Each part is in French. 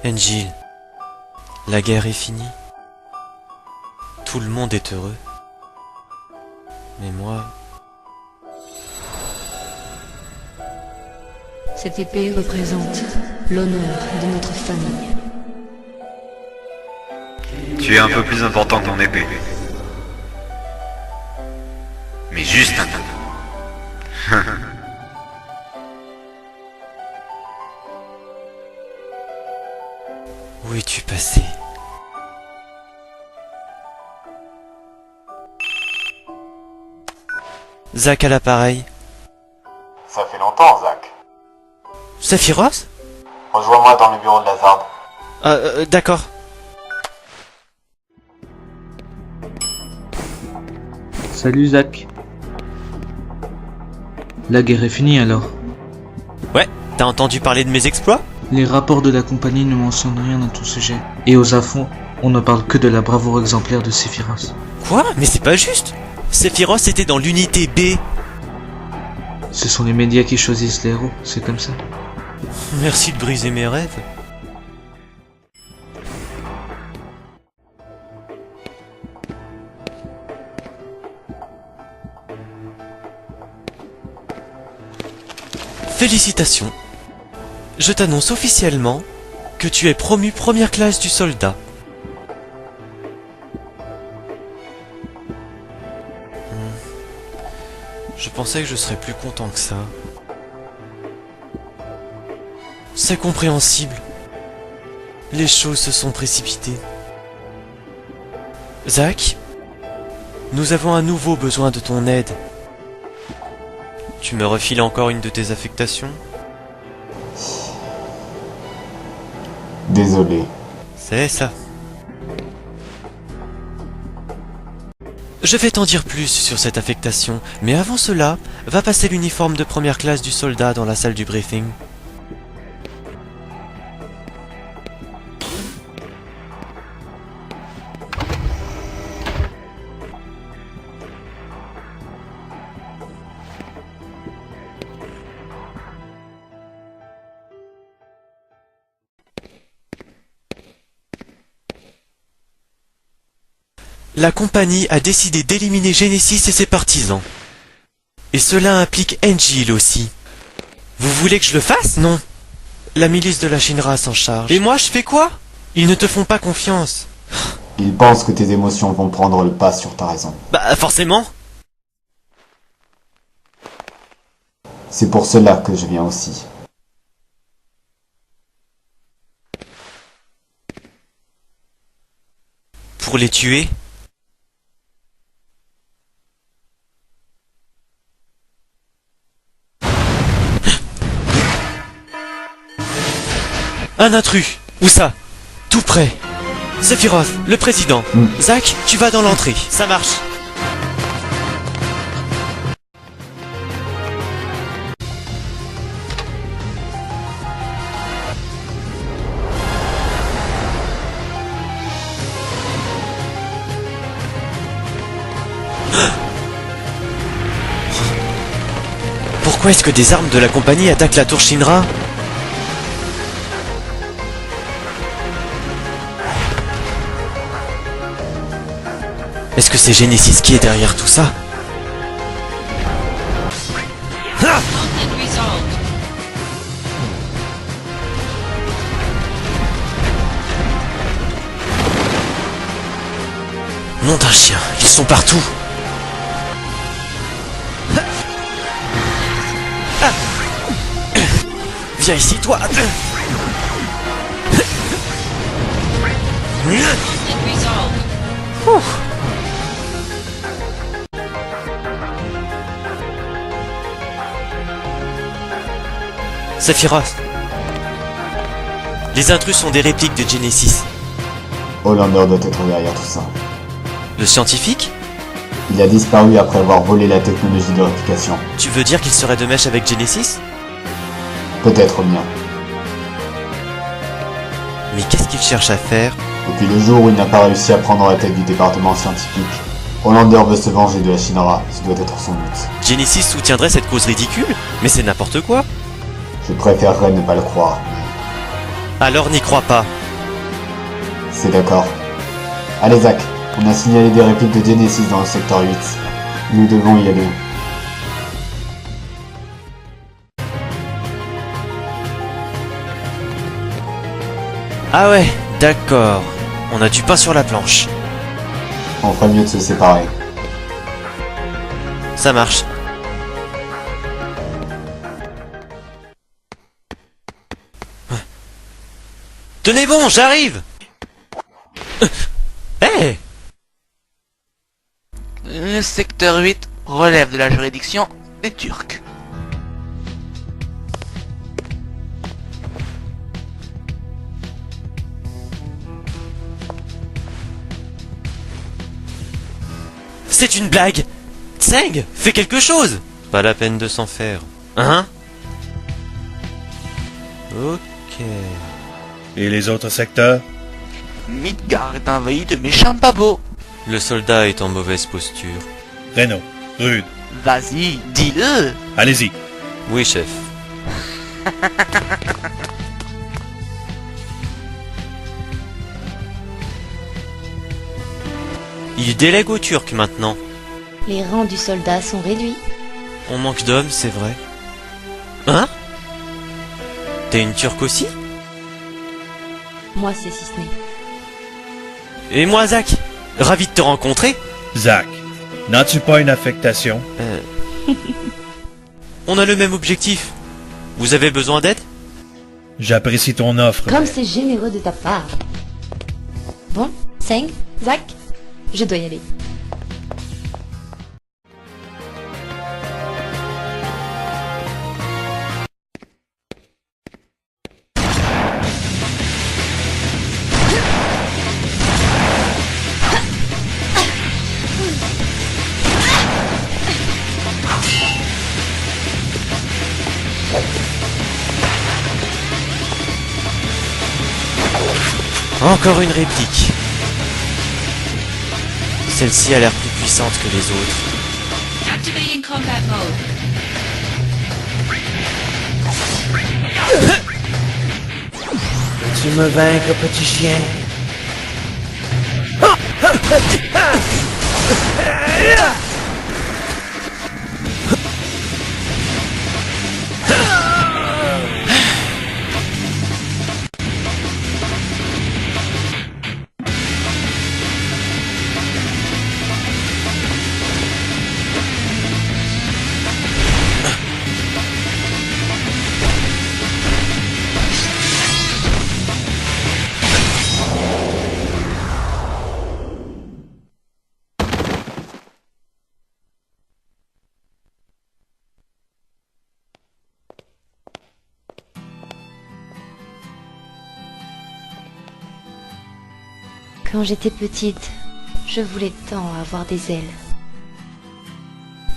Angel, la guerre est finie. Tout le monde est heureux. Mais moi... Cette épée représente l'honneur de notre famille. Tu es un peu plus important que ton épée. Mais juste un peu. Où es-tu passé? Zach à l'appareil. Ça fait longtemps, Zach. Sephiroth? Rejoins-moi dans le bureau de Lazard. D'accord. Salut Zach. La guerre est finie alors. Ouais, t'as entendu parler de mes exploits? Les rapports de la compagnie ne mentionnent rien à ton sujet. Et aux affronts, on ne parle que de la bravoure exemplaire de Sephiroth. Quoi? Mais c'est pas juste! Sephiroth était dans l'unité B. Ce sont les médias qui choisissent les héros, c'est comme ça. Merci de briser mes rêves. Félicitations. Je t'annonce officiellement que tu es promu première classe du soldat. Je pensais que je serais plus content que ça. C'est compréhensible. Les choses se sont précipitées. Zach, nous avons à nouveau besoin de ton aide. Tu me refiles encore une de tes affectations? Désolé. C'est ça. Je vais t'en dire plus sur cette affectation, mais avant cela, va passer l'uniforme de première classe du soldat dans la salle du briefing. La compagnie a décidé d'éliminer Genesis et ses partisans. Et cela implique Angel aussi. Vous voulez que je le fasse? Non. La milice de la Shinra s'en charge. Et moi, je fais quoi? Ils ne te font pas confiance. Ils pensent que tes émotions vont prendre le pas sur ta raison. Bah, forcément. C'est pour cela que je viens aussi. Pour les tuer? Un intrus. Où ça? Tout près. Sephiroth, le président. Zach, tu vas dans l'entrée. Ça marche. Pourquoi est-ce que des armes de la compagnie attaquent la tour Shinra? Est-ce que c'est Genesis qui est derrière tout ça? Ah! Nom d'un chien, ils sont partout. Ah! Viens ici, toi. Ouh. Sephiroth. Les intrus sont des répliques de Genesis. Hollander doit être derrière tout ça. Le scientifique? Il a disparu après avoir volé la technologie de réplication. Tu veux dire qu'il serait de mèche avec Genesis? Peut-être bien. Mais qu'est-ce qu'il cherche à faire? Depuis le jour où il n'a pas réussi à prendre la tête du département scientifique, Hollander veut se venger de la Shinra. Ce doit être son but. Genesis soutiendrait cette cause ridicule? Mais c'est n'importe quoi. Je préférerais ne pas le croire. Alors n'y crois pas. C'est d'accord. Allez Zach, on a signalé des répliques de Genesis dans le secteur 8. Nous devons y aller. Ah ouais, d'accord. On a du pain sur la planche. On ferait mieux de se séparer. Ça marche. Tenez bon, j'arrive. Hé Le secteur 8 relève de la juridiction des Turcs. C'est une blague. Tseng, fais quelque chose. Pas la peine de s'en faire. Hein? Ok. Et les autres secteurs? Midgard est envahi de méchants babos. Le soldat est en mauvaise posture. Renaud, Rude, Vas-y, dis-le. allez-y. Oui, chef. Il délègue aux Turcs maintenant. Les rangs du soldat sont réduits. On manque d'hommes, c'est vrai. Hein? T'es une Turque aussi? Moi, c'est Cisné. Et moi, Zach? Ravi de te rencontrer. Zach, n'as-tu pas une affectation? On a le même objectif. Vous avez besoin d'aide? J'apprécie ton offre. Comme mais c'est généreux de ta part. Bon, Tseng, Zach, je dois y aller. Encore une réplique. Celle-ci a l'air plus puissante que les autres. Activating combat mode. Tu me vaincre, petit chien. Quand j'étais petite, je voulais tant avoir des ailes.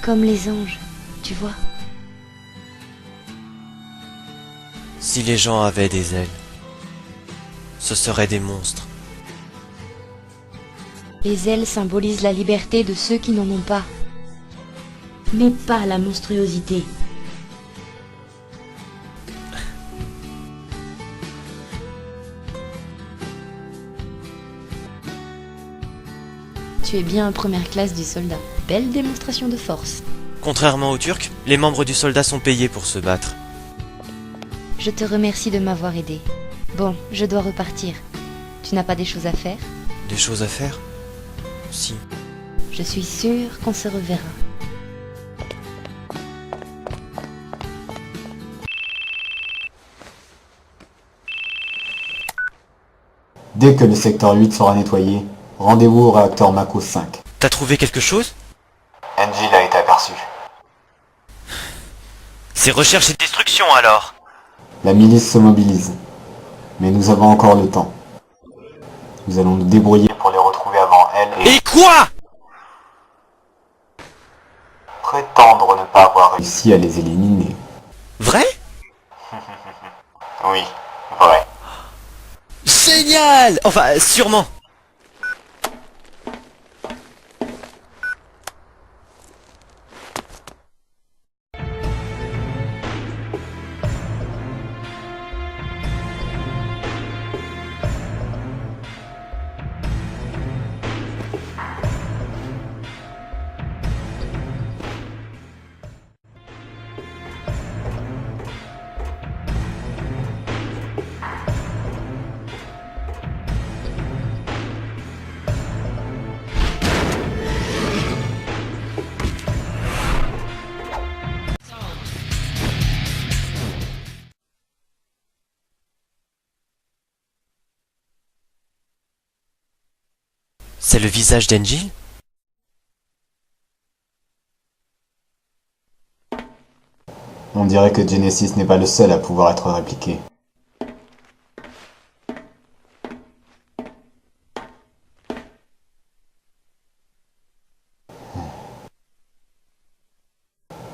Comme les anges, tu vois. Si les gens avaient des ailes, ce seraient des monstres. Les ailes symbolisent la liberté de ceux qui n'en ont pas. Mais pas la monstruosité. Tu es bien en première classe du soldat. Belle démonstration de force. Contrairement aux Turcs, les membres du soldat sont payés pour se battre. Je te remercie de m'avoir aidé. Bon, je dois repartir. Tu n'as pas des choses à faire? Des choses à faire? Si. Je suis sûre qu'on se reverra. Dès que le secteur 8 sera nettoyé, rendez-vous au réacteur Mako 5. T'as trouvé quelque chose? Angel a été aperçu. C'est recherche et destruction alors. La milice se mobilise. Mais nous avons encore le temps. Nous allons nous débrouiller pour les retrouver avant elle et Et quoi? prétendre ne pas avoir réussi à les éliminer. Vrai? Oui, vrai. Génial! Enfin, sûrement. C'est le visage d'Angel? On dirait que Genesis n'est pas le seul à pouvoir être répliqué.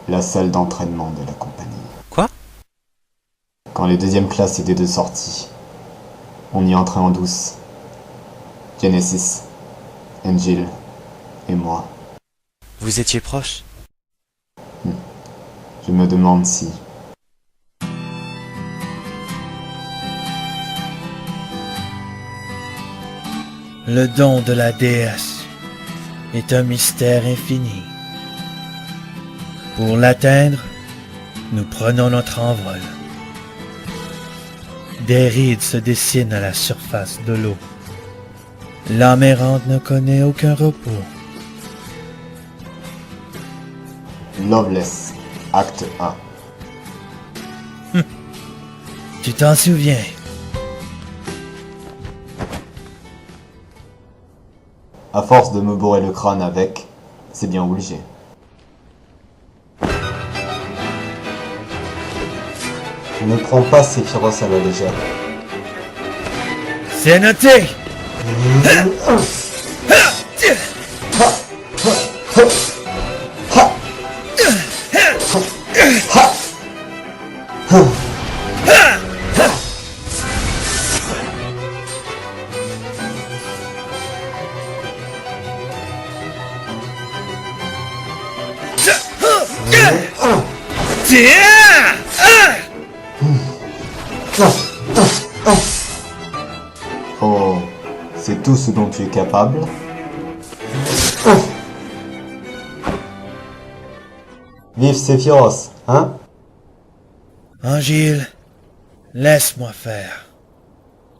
La salle d'entraînement de la compagnie. Quoi? Quand les deuxièmes classes étaient de sortie, on y entrait en douce. Genesis, Angel et moi. Vous étiez proches? Je me demande si... Le don de la déesse est un mystère infini. Pour l'atteindre, nous prenons notre envol. Des rides se dessinent à la surface de l'eau. L'âme errante ne connaît aucun repos. Loveless, acte 1. Tu t'en souviens? À force de me bourrer le crâne avec, c'est bien obligé. Ne prends pas Sephiroth à la légère. C'est noté! Oh, c'est tout ce dont tu es capable? Vive Sephiroth, hein? Angile, laisse-moi faire.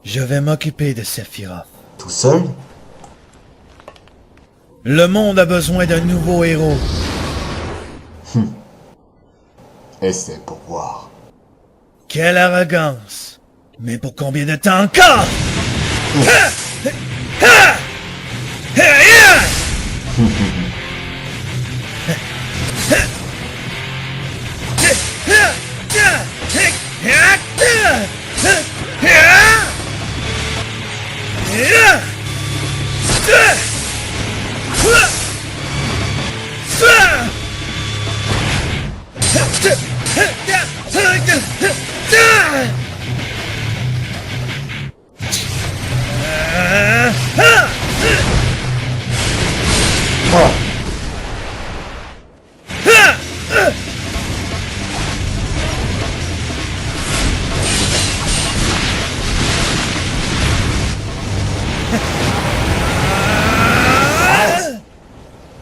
Je vais m'occuper de Sephiroth. Tout seul? Le monde a besoin d'un nouveau héros. Essaie pour voir. Quelle arrogance! Mais pour combien de temps encore?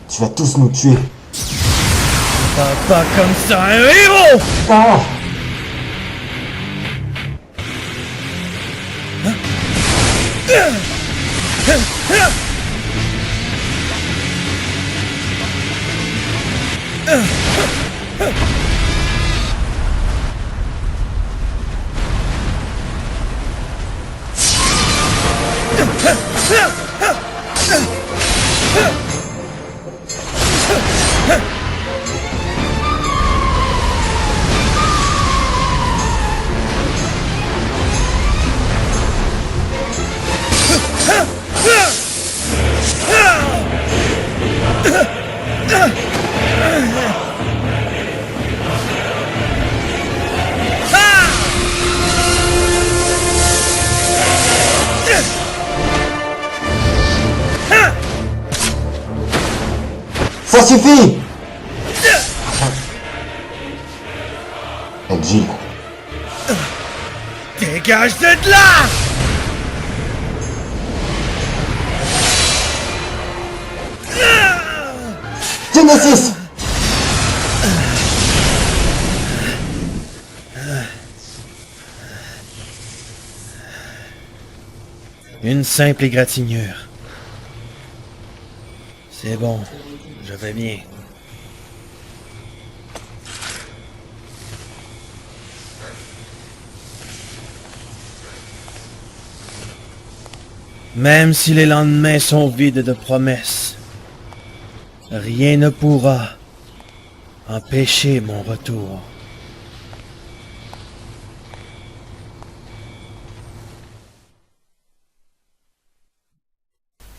Tu vas tous nous tuer. Pas comme ça, un héros! Oh! Ça suffit! Angel. Dégage de là! Genesis! Une simple égratignure. C'est bon, je vais bien. Même si les lendemains sont vides de promesses, rien ne pourra empêcher mon retour.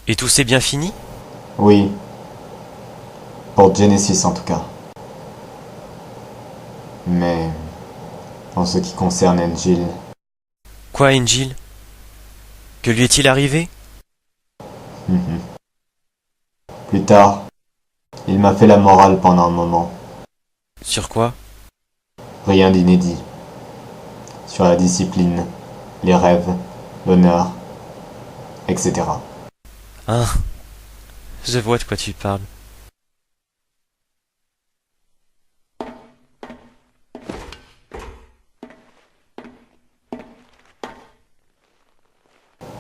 Et tout s'est bien fini? Oui. Pour Genesis en tout cas. Mais en ce qui concerne Angel, Quoi, Angel? Que lui est-il arrivé? plus tard, il m'a fait la morale pendant un moment. Sur quoi? Rien d'inédit. Sur la discipline, les rêves, l'honneur, etc. Hein? Je vois de quoi tu parles.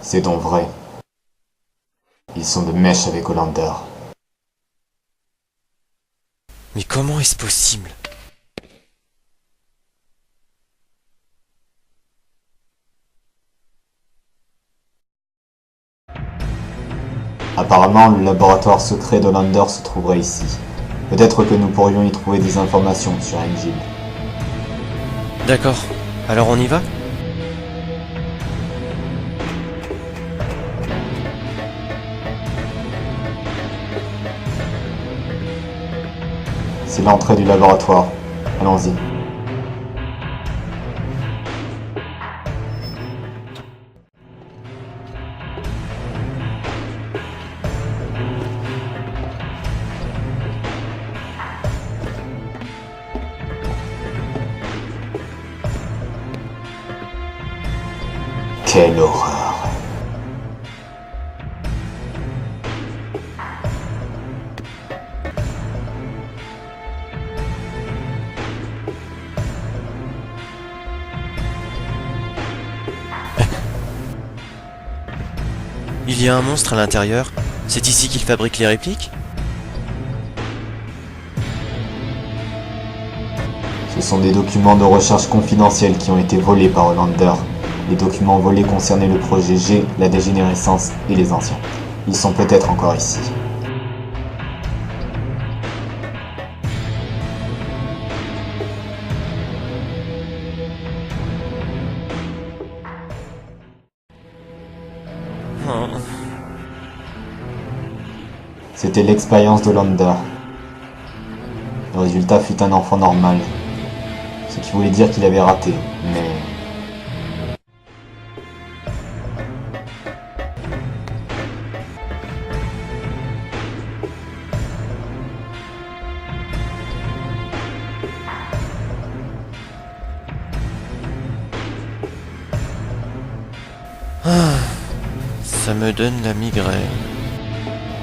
C'est donc vrai. Ils sont de mèche avec Hollander. Mais comment est-ce possible? Apparemment, le laboratoire secret d'Hollander se trouverait ici. Peut-être que nous pourrions y trouver des informations sur Angel. D'accord. Alors on y va? C'est l'entrée du laboratoire. Allons-y. Quelle horreur. Il y a un monstre à l'intérieur. C'est ici qu'il fabrique les répliques? Ce sont des documents de recherche confidentiels qui ont été volés par Hollander. Les documents volés concernaient le projet G, la dégénérescence et les anciens. Ils sont peut-être encore ici. Oh. C'était l'expérience d'Hollander. Le résultat fut un enfant normal. Ce qui voulait dire qu'il avait raté, mais... Ça me donne la migraine.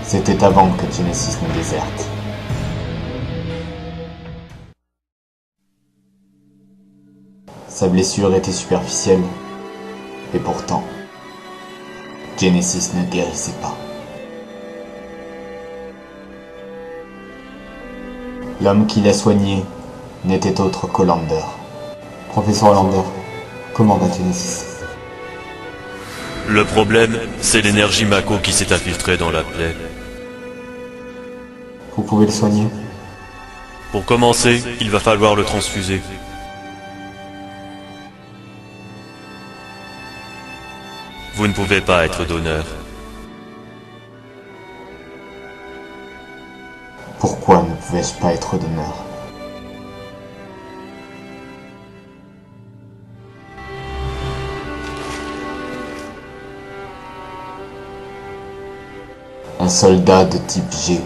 C'était avant que Genesis ne déserte. Sa blessure était superficielle, et pourtant, Genesis ne guérissait pas. L'homme qui l'a soigné n'était autre qu'Hollander. Professeur Hollander, comment va Genesis? Le problème, c'est l'énergie Mako qui s'est infiltrée dans la plaie. Vous pouvez le soigner? Pour commencer, il va falloir le transfuser. Vous ne pouvez pas être donneur. Pourquoi ne pouvais-je pas être donneur? Un soldat de type G.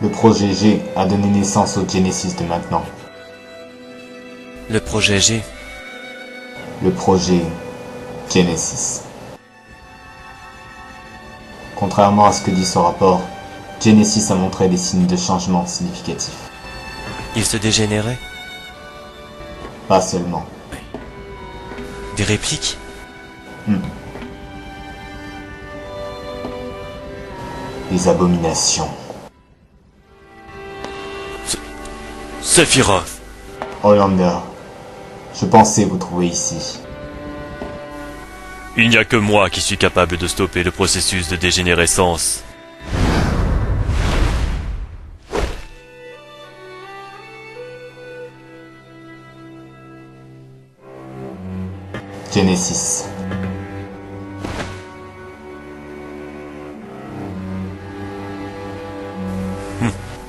Le projet G a donné naissance au Genesis de maintenant. Le projet G. Le projet Genesis. Contrairement à ce que dit ce rapport, Genesis a montré des signes de changement significatifs. Il se dégénérait. Pas seulement. Des répliques. Des abominations. Sephiroth. Hollander, je pensais vous trouver ici. Il n'y a que moi qui suis capable de stopper le processus de dégénérescence. Genesis.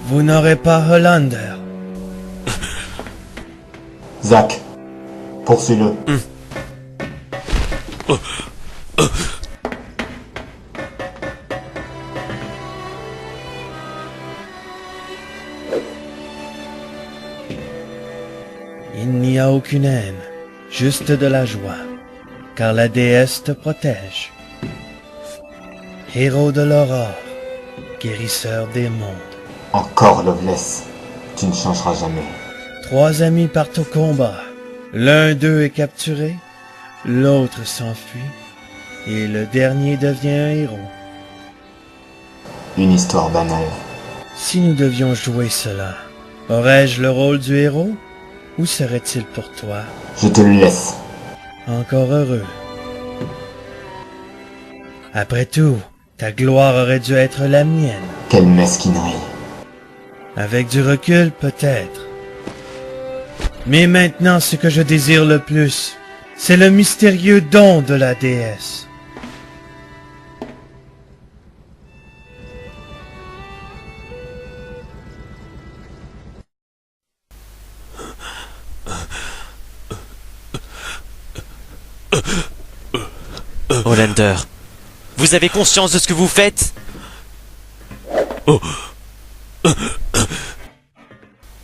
Vous n'aurez pas Hollander. Zack, poursuis-le. Il n'y a aucune haine, juste de la joie, car la déesse te protège. Héros de l'aurore, guérisseur des mondes. Encore Loveless, tu ne changeras jamais. 3 amis partent au combat. L'un d'eux est capturé, l'autre s'enfuit, et le dernier devient un héros. Une histoire banale. Si nous devions jouer cela, aurais-je le rôle du héros, ou serait-il pour toi Je te le laisse. encore heureux? Après tout, ta gloire aurait dû être la mienne. Quelle mesquinerie. Avec du recul, peut-être. Mais maintenant, ce que je désire le plus, c'est le mystérieux don de la déesse. Hollander, vous avez conscience de ce que vous faites?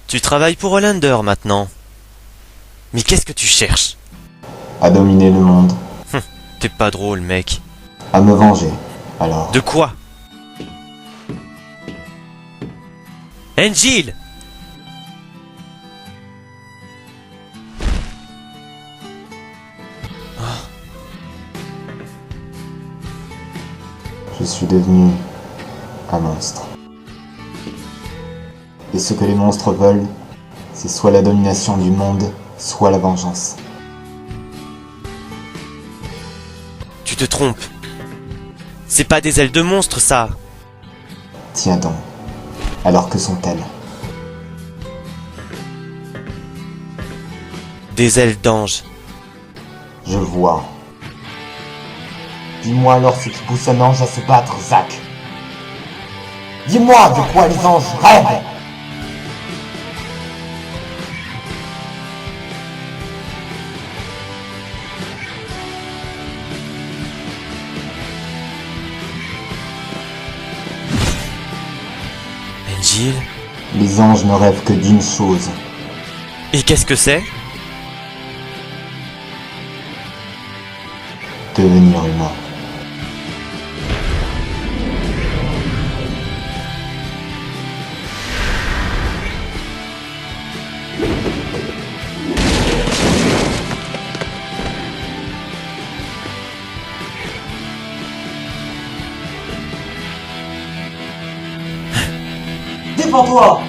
Tu travailles pour Hollander maintenant. Mais qu'est-ce que tu cherches? À dominer le monde. T'es pas drôle, mec. À me venger. Alors, De quoi? Angel! je suis devenu un monstre. Et ce que les monstres veulent, c'est soit la domination du monde, soit la vengeance. Tu te trompes. C'est pas des ailes de monstre, ça. Tiens donc. Alors que sont-elles? Des ailes d'ange. Je vois. Dis-moi alors ce qui pousse un ange à se battre, Zack. Dis-moi de quoi les anges rêvent. Angel? Les anges ne rêvent que d'une chose. Et qu'est-ce que c'est? Devenir humain. Défends-toi!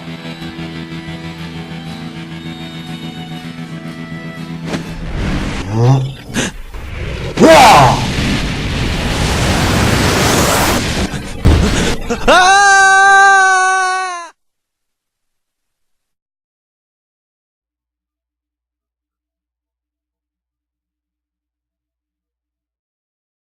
Hein?